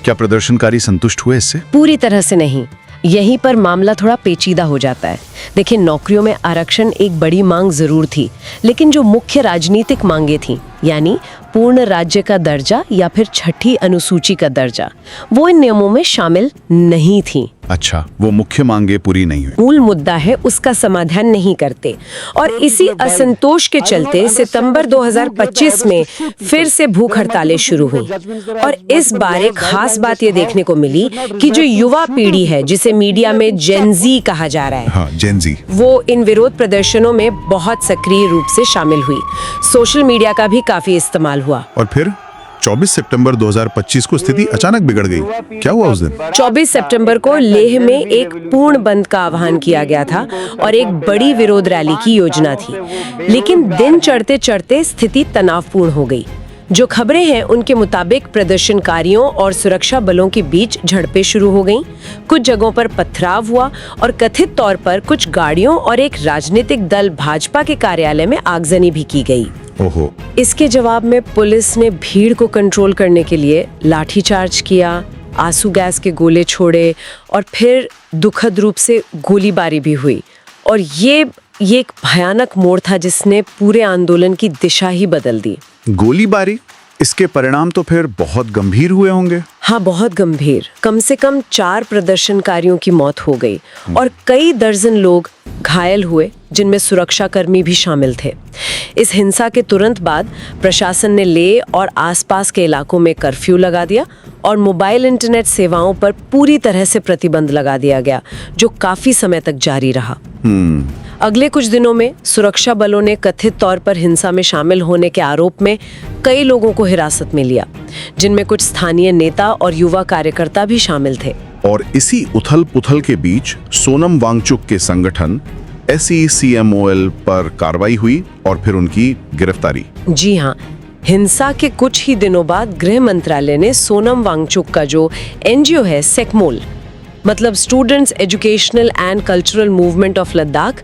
क्या प्रदर्शनकारी संतुष्ट हुए इससे? पूरी तरह से नहीं। यहीं पर मामला थोड़ा पेचीदा हो जाता है। देखिए, नौकरियों में आरक्षण एक बड़ी मांग जरूर थी, लेकिन जो मुख्य राजनीतिक मांगे थीं, यानी पूर्ण राज्य का दर्जा या फिर छठी अनुसूची का दर्जा, वो इन नियमों में शामिल नहीं थी। अच्छा, वो मुख्य मांगे पूरी नहीं हुई। मूल मुद्दा है उसका समाधान नहीं करते, और इसी असंतोष के चलते सितंबर 2025 में फिर से भूख हड़तालें शुरू हुई। और इस बार एक खास बात ये देखने को मिली कि जो युवा पीढ़ी है, जिसे मीडिया में जेन ज़ी कहा जा रहा है, हाँ, जेन ज़ी, वो इन विरोध प्रदर्शनों में बहुत सक्रिय रूप से शामिल हुई। सोशल मीडिया का भी काफी इस्तेमाल हुआ। और फिर 24 सितंबर 2025 को स्थिति अचानक बिगड़ गई। क्या हुआ उस दिन? 24 सितंबर को लेह में एक पूर्ण बंद का आह्वान किया गया था और एक बड़ी विरोध रैली की योजना थी। लेकिन दिन चढ़ते चढ़ते स्थिति तनावपूर्ण हो गई। जो खबरें हैं उनके मुताबिक प्रदर्शनकारियों और सुरक्षा बलों के बीच झड़पें शुरू हो गईं। कुछ जगहों पर पथराव हुआ और कथित तौर पर कुछ गाड़ियों और एक राजनीतिक दल भाजपा के कार्यालय में आगजनी भी की गई। ओहो। इसके जवाब में पुलिस ने भीड़ को कंट्रोल करने के लिए लाठीचार्ज किया, आंसू गैस के गोले छोड़े और फिर दुखद रूप से गोलीबारी भी हुई। और ये एक भयानक मोड़ था जिसने पूरे आंदोलन की दिशा ही बदल दी। गोलीबारी? इसके परिणाम तो फिर बहुत गंभीर हुए होंगे। हाँ, बहुत गंभीर। कम से कम 4 प्रदर्शनकारियों की मौत हो गई और कई दर्जन लोग घायल हुए, जिनमें सुरक्षाकर्मी भी शामिल थे। इस हिंसा के तुरंत बाद प्रशासन ने लेह और आसपास के इलाकों में कर्फ्यू लगा दिया और मोबाइल इंटरनेट सेवाओं पर पूरी तरह से प्रतिबंध लगा दिया गया, जो काफी समय तक जारी रहा। अगले कुछ दिनों में सुरक्षा बलों ने कथित तौर पर हिंसा में शामिल होने के आरोप में कई लोगों को हिरासत में लिया, जिनमें कुछ स्थानीय नेता और युवा कार्यकर्ता भी शामिल थे। और इसी उथल-पुथल के बीच सोनम वांगचुक के संगठन SECMOL पर कार्रवाई हुई और फिर उनकी गिरफ्तारी। जी हाँ, हिंसा के कुछ ही दिनों बाद गृह मंत्रालय ने सोनम वांगचुक का जो NGO है, सेकमोल, मतलब students educational and cultural movement of Ladakh,